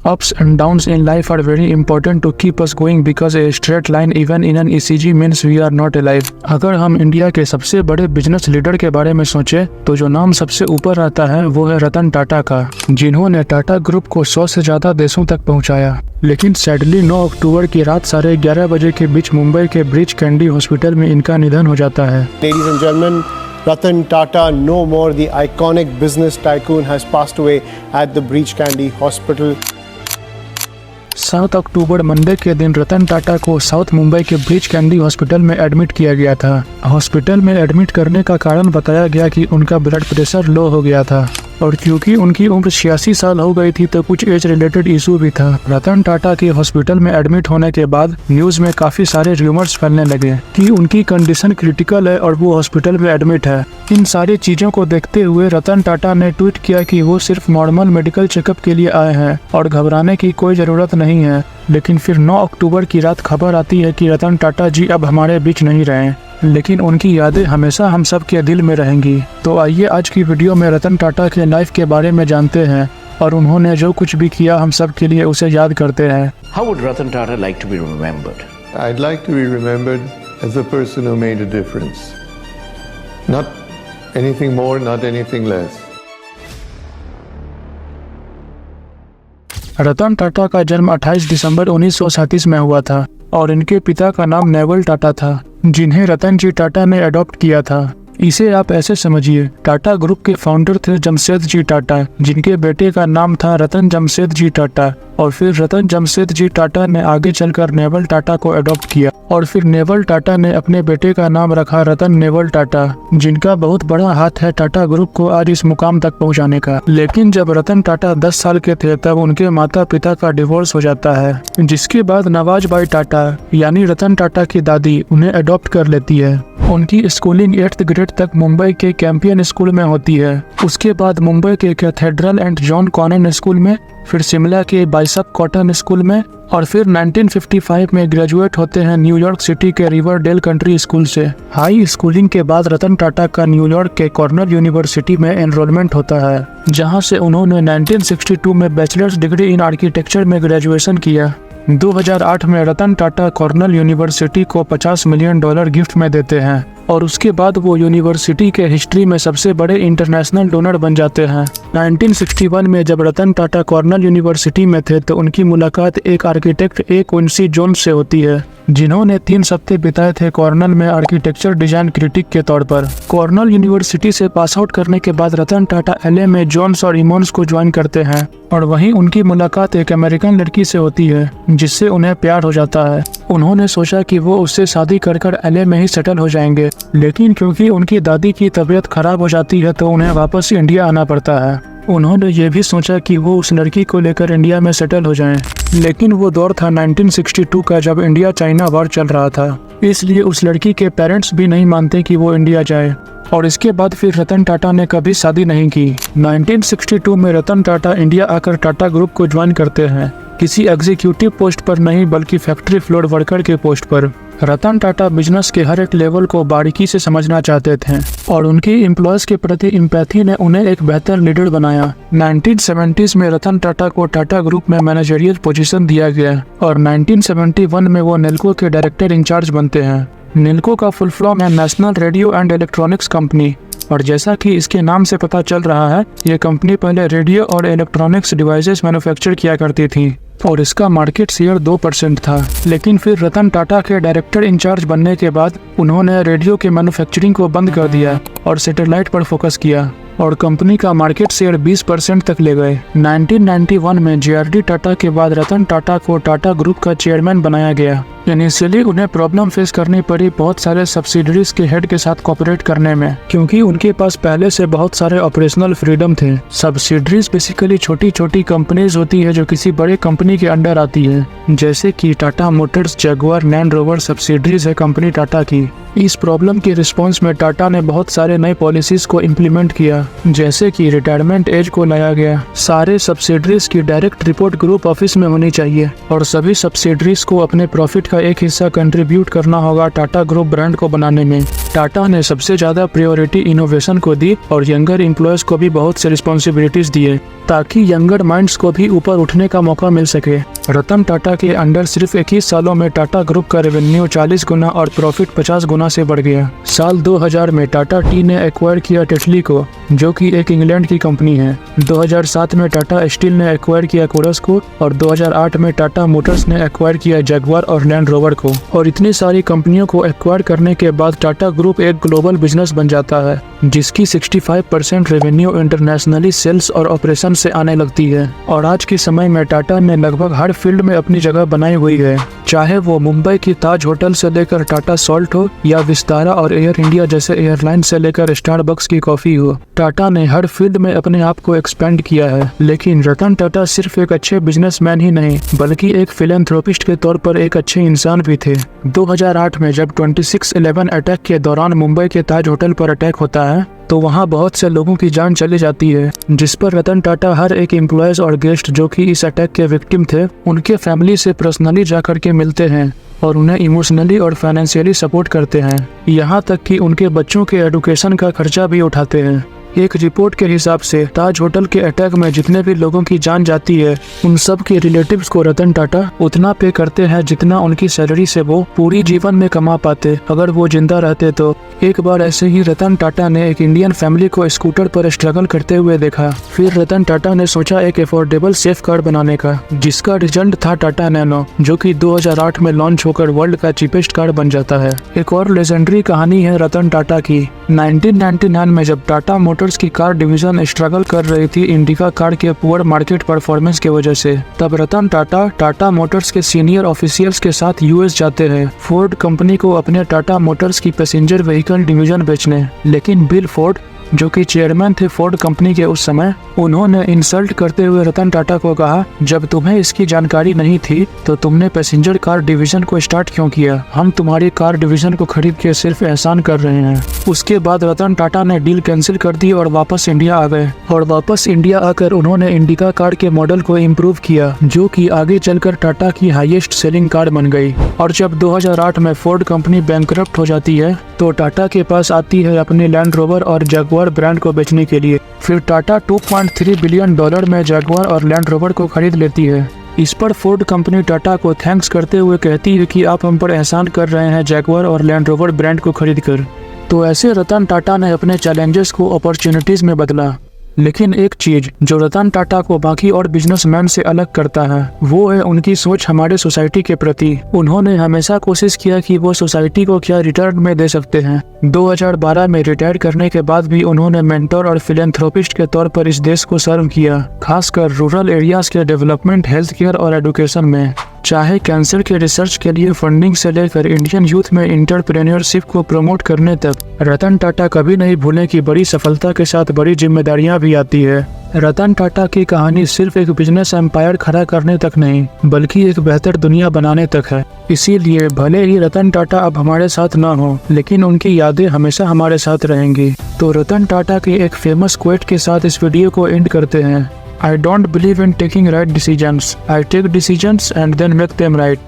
Ups and downs in life are very important to keep us going because a straight line even in an ECG means we are not alive। अगर हम India के सबसे बड़े business leader के बारे में सोचे तो जो नाम सबसे ऊपर आता है वो है रतन टाटा का, जिन्होंने टाटा ग्रुप को 100 से ज्यादा देशों तक पहुंचाया। लेकिन सैडली 9 अक्टूबर की रात 11:30 बजे के बीच मुंबई के ब्रीच कैंडी हॉस्पिटल में इनका निधन हो जाता है। Ladies and gentlemen, Ratan Tata, no more, the iconic business tycoon, has passed away at the Breach Candy Hospital। 7 October Monday के दिन रतन टाटा को साउथ मुंबई के ब्रीच कैंडी हॉस्पिटल में एडमिट किया गया था। हॉस्पिटल में एडमिट करने का कारण बताया गया कि उनका ब्लड प्रेशर लो हो गया था और क्योंकि उनकी उम्र 86 साल हो गई थी तो कुछ एज रिलेटेड इशू भी था। रतन टाटा के हॉस्पिटल में एडमिट होने के बाद न्यूज में काफी सारे र्यूमर्स फैलने लगे कि उनकी कंडीशन क्रिटिकल है और वो हॉस्पिटल में एडमिट है। इन सारी चीजों को देखते हुए रतन टाटा ने ट्वीट किया कि वो सिर्फ नॉर्मल मेडिकल चेकअप के लिए आए हैं और घबराने की कोई जरूरत नहीं है। लेकिन फिर 9 अक्टूबर की रात खबर आती है कि रतन टाटा जी अब हमारे बीच नहीं रहे, लेकिन उनकी यादें हमेशा हम सब के दिल में रहेंगी। तो आइए आज की वीडियो में रतन टाटा के लाइफ के बारे में जानते हैं और उन्होंने जो कुछ भी किया हम सब के लिए उसे याद करते हैं। How would Ratan Tata like to be remembered? I'd like to be remembered as a person who made a difference. Not anything more, not anything less. Ratan Tata का जन्म 28 दिसंबर 1937 में हुआ था और इनके पिता का नाम नेवल टाटा था, जिन्हें रतन जी टाटा ने अडॉप्ट किया था। इसे आप ऐसे समझिए, टाटा ग्रुप के फाउंडर थे जमशेद जी टाटा, जिनके बेटे का नाम था रतन जमशेद जी टाटा, और फिर रतन जमशेद जी टाटा ने आगे चलकर नेवल टाटा को अडॉप्ट किया और फिर नेवल टाटा ने अपने बेटे का नाम रखा रतन नेवल टाटा, जिनका बहुत बड़ा हाथ है टाटा ग्रुप को आज इस मुकाम तक पहुंचाने का। लेकिन जब रतन टाटा 10 साल के थे तब उनके माता पिता का डिवोर्स हो जाता है, जिसके बाद नवाज बाई टाटा यानी रतन टाटा की दादी उन्हें अडॉप्ट कर लेती है। उनकी स्कूलिंग 8th ग्रेड तक मुंबई के कैंपियन स्कूल में होती है। उसके बाद मुंबई के cathedral and John Connon school में, फिर शिमला के बाइसअप कॉटन स्कूल में और फिर 1955 में ग्रेजुएट होते हैं न्यूयॉर्क सिटी के रिवरडेल कंट्री स्कूल से। हाई स्कूलिंग के बाद रतन टाटा का न्यूयॉर्क के कॉर्नल यूनिवर्सिटी में एनरोलमेंट होता है, जहां से उन्होंने 1962 में बैचलर्स डिग्री इन आर्किटेक्चर में ग्रेजुएशन किया। 2008 में रतन टाटा कॉर्नल यूनिवर्सिटी को $50 मिलियन गिफ्ट में देते हैं और उसके बाद वो यूनिवर्सिटी के हिस्ट्री में सबसे बड़े इंटरनेशनल डोनर बन जाते हैं। 1961 में जब रतन टाटा कॉर्नल यूनिवर्सिटी में थे तो उनकी मुलाकात एक आर्किटेक्ट ए क्विंसी जोन्स से होती है, जिन्होंने 3 हफ्ते बिताए थे कॉर्नल में आर्किटेक्चर डिजाइन क्रिटिक के तौर पर। कॉर्नल यूनिवर्सिटी से पास आउट करने के बाद रतन टाटा LA में जोन्स और इमोन्स को ज्वाइन करते हैं और वहीं उनकी मुलाकात एक अमेरिकन लड़की से होती है, जिससे उन्हें प्यार हो जाता है। उन्होंने सोचा कि वो उससे शादी कर LA में ही सेटल हो जाएंगे, लेकिन क्योंकि उनकी दादी की तबीयत खराब हो जाती है तो उन्हें वापस इंडिया आना पड़ता है। उन्होंने ये भी सोचा कि वो उस लड़की को लेकर इंडिया में सेटल हो जाएं, लेकिन वो दौर था 1962 का जब इंडिया चाइना वॉर चल रहा था, इसलिए उस लड़की के पेरेंट्स भी नहीं मानते कि वो इंडिया जाए और इसके बाद फिर रतन टाटा ने कभी शादी नहीं की। 1962 में रतन टाटा इंडिया आकर टाटा ग्रुप को ज्वाइन करते हैं, किसी एग्जीक्यूटिव पोस्ट पर नहीं बल्कि फैक्ट्री फ्लोर वर्कर के पोस्ट पर। रतन टाटा बिजनेस के हर एक लेवल को बारीकी से समझना चाहते थे और उनकी एम्प्लॉयज के प्रति एम्पैथी ने उन्हें एक बेहतर लीडर बनाया। 1970s में रतन टाटा को टाटा ग्रुप में मैनेजरियल पोजीशन दिया गया और 1971 में वो नेल्को के डायरेक्टर इंचार्ज बनते हैं। नेल्को का फुल फॉर्म है national radio and electronics company और जैसा कि इसके नाम से पता चल रहा है, ये कंपनी पहले रेडियो और इलेक्ट्रॉनिक्स डिवाइसेस मैन्युफैक्चर किया करती थी और इसका मार्केट शेयर 2% था। लेकिन फिर रतन टाटा के डायरेक्टर इंचार्ज बनने के बाद उन्होंने रेडियो के मैन्युफैक्चरिंग को बंद कर दिया और सैटेलाइट पर फोकस किया और कंपनी का मार्केट शेयर 20% तक ले गए। 1991 में JRD टाटा के बाद रतन टाटा को टाटा ग्रुप का चेयरमैन बनाया गया। इनिशियली उन्हें प्रॉब्लम फेस करनी पड़ी बहुत सारे सब्सिडरीज के हेड के साथ कोऑपरेट करने में, क्योंकि उनके पास पहले से बहुत सारे ऑपरेशनल फ्रीडम थे। सब्सिडरीज बेसिकली छोटी छोटी कंपनीज होती है जो किसी बड़े कंपनी के अंडर आती है, जैसे कि Tata Motors, Jaguar, land rover subsidiaries है कंपनी टाटा की। इस प्रॉब्लम के रिस्पॉन्स में टाटा ने बहुत सारे नए पॉलिसीज को इम्प्लीमेंट किया, जैसे कि रिटायरमेंट एज को लाया गया, सारे सब्सिडरीज की डायरेक्ट रिपोर्ट ग्रुप ऑफिस में होनी चाहिए और सभी सब्सिडरीज को अपने प्रॉफिट का एक हिस्सा कंट्रीब्यूट करना होगा टाटा ग्रुप ब्रांड को बनाने में। टाटा ने सबसे ज्यादा प्रायोरिटी इनोवेशन को दी और यंगर एम्प्लॉयज को भी बहुत से रिस्पॉन्सिबिलिटीज दिए ताकि यंगर माइंड्स को भी ऊपर उठने का मौका मिल सके। रतन टाटा के अंडर सिर्फ 21 सालों में टाटा ग्रुप का रेवेन्यू 40 गुना और प्रॉफिट 50 गुना से बढ़ गया। साल 2000 में टाटा टी ने एक्वायर किया टेस्ला को, जो कि एक इंग्लैंड की कंपनी है। 2007 में टाटा स्टील ने एक्वायर किया कोरस को और 2008 में टाटा मोटर्स ने एक्वायर किया जगुआर और लैंड रोवर को। और इतनी सारी कंपनियों को एक्वायर करने के बाद टाटा ग्रुप एक ग्लोबल बिजनेस बन जाता है, जिसकी 65% रेवेन्यू इंटरनेशनली सेल्स और ऑपरेशन से आने लगती है। और आज के समय में टाटा ने लगभग हर फील्ड में अपनी जगह बनाई हुई है, चाहे वो मुंबई की ताज होटल से लेकर टाटा सॉल्ट हो या विस्तारा और एयर इंडिया जैसे एयरलाइन से लेकर स्टारबक्स की कॉफी हो। टाटा ने हर फील्ड में अपने आप को एक्सपेंड किया है। लेकिन रतन टाटा सिर्फ एक अच्छे बिजनेसमैन ही नहीं, बल्कि एक फिलैंथ्रोपिस्ट के तौर पर एक अच्छे इंसान भी थे। 2008 में जब 26/11 अटैक के दौरान मुंबई के ताज होटल पर अटैक होता है तो वहां बहुत से लोगों की जान चली जाती है, जिस पर रतन टाटा हर एक एम्प्लॉयज और गेस्ट जो कि इस अटैक के विक्टिम थे उनके फैमिली से पर्सनली जाकर के मिलते हैं और उन्हें इमोशनली और फाइनेंशियली सपोर्ट करते हैं। यहाँ तक कि उनके बच्चों के एडुकेशन का खर्चा भी उठाते हैं। एक रिपोर्ट के हिसाब से ताज होटल के अटैक में जितने भी लोगों की जान जाती है उन सब के रिलेटिव्स को रतन टाटा उतना पे करते हैं जितना उनकी सैलरी से वो पूरी जीवन में कमा पाते अगर वो जिंदा रहते। तो एक बार ऐसे ही रतन टाटा ने एक इंडियन फैमिली को स्कूटर पर स्ट्रगल करते हुए देखा। फिर रतन टाटा ने सोचा एक अफोर्डेबल सेफ कार बनाने का, जिसका रिजल्ट था टाटा नैनो, जो कि 2008 में लॉन्च होकर वर्ल्ड का चीपेस्ट कार बन जाता है। एक और लेजेंडरी कहानी है रतन टाटा की। 1999 में जब टाटा मोटर्स की कार डिवीजन स्ट्रगल कर रही थी इंडिका कार के पुअर मार्केट परफॉर्मेंस की वजह से, तब रतन टाटा टाटा मोटर्स के सीनियर ऑफिशियल्स के साथ यूएस जाते हैं फोर्ड कंपनी को अपने टाटा मोटर्स की पैसेंजर व्हीकल डिवीजन बेचने। लेकिन बिल फोर्ड, जो कि चेयरमैन थे फोर्ड कंपनी के उस समय, उन्होंने इंसल्ट करते हुए रतन टाटा को कहा, जब तुम्हें इसकी जानकारी नहीं थी तो तुमने पैसेंजर कार डिवीजन को स्टार्ट क्यों किया? हम तुम्हारी कार डिवीजन को खरीद के सिर्फ एहसान कर रहे हैं। उसके बाद रतन टाटा ने डील कैंसिल कर दी और वापस इंडिया आ गए। और वापस इंडिया आकर उन्होंने इंडिका कार के मॉडल को इम्प्रूव किया, जो कि आगे चलकर टाटा की हाईएस्ट सेलिंग कार बन गई। और जब 2008 में फोर्ड कंपनी बैंकरप्ट हो जाती है तो टाटा के पास आती है अपने लैंड रोवर और जगुआर ब्रांड को बेचने के लिए। फिर टाटा $2.3 बिलियन में जगुआर और लैंड रोवर को खरीद लेती है। इस पर फोर्ड कंपनी टाटा को थैंक्स करते हुए कहती है कि आप हम पर एहसान कर रहे हैं जगुआर और लैंड रोवर ब्रांड को खरीद कर। तो ऐसे रतन टाटा ने अपने चैलेंजेस को अपॉर्चुनिटीज में बदला। लेकिन एक चीज जो रतन टाटा को बाकी और बिजनेसमैन से अलग करता है वो है उनकी सोच हमारे सोसाइटी के प्रति। उन्होंने हमेशा कोशिश किया कि वो सोसाइटी को क्या रिटर्न में दे सकते हैं। 2012 में रिटायर करने के बाद भी उन्होंने मेंटर और फिलैंथ्रोपिस्ट के तौर पर इस देश को सर्व किया, खासकर रूरल एरियाज के डेवलपमेंट, हेल्थ केयर और एडुकेशन में। चाहे कैंसर के रिसर्च के लिए फंडिंग से लेकर इंडियन यूथ में एंटरप्रेन्योरशिप को प्रमोट करने तक, रतन टाटा कभी नहीं भूले कि बड़ी सफलता के साथ बड़ी जिम्मेदारियां भी आती है। रतन टाटा की कहानी सिर्फ एक बिजनेस एम्पायर खड़ा करने तक नहीं, बल्कि एक बेहतर दुनिया बनाने तक है। इसीलिए भले ही रतन टाटा अब हमारे साथ न हो, लेकिन उनकी यादें हमेशा हमारे साथ रहेंगी। तो रतन टाटा के एक फेमस क्वेट के साथ इस वीडियो को एंड करते हैं। I don't believe in taking right decisions. I take decisions and then make them right.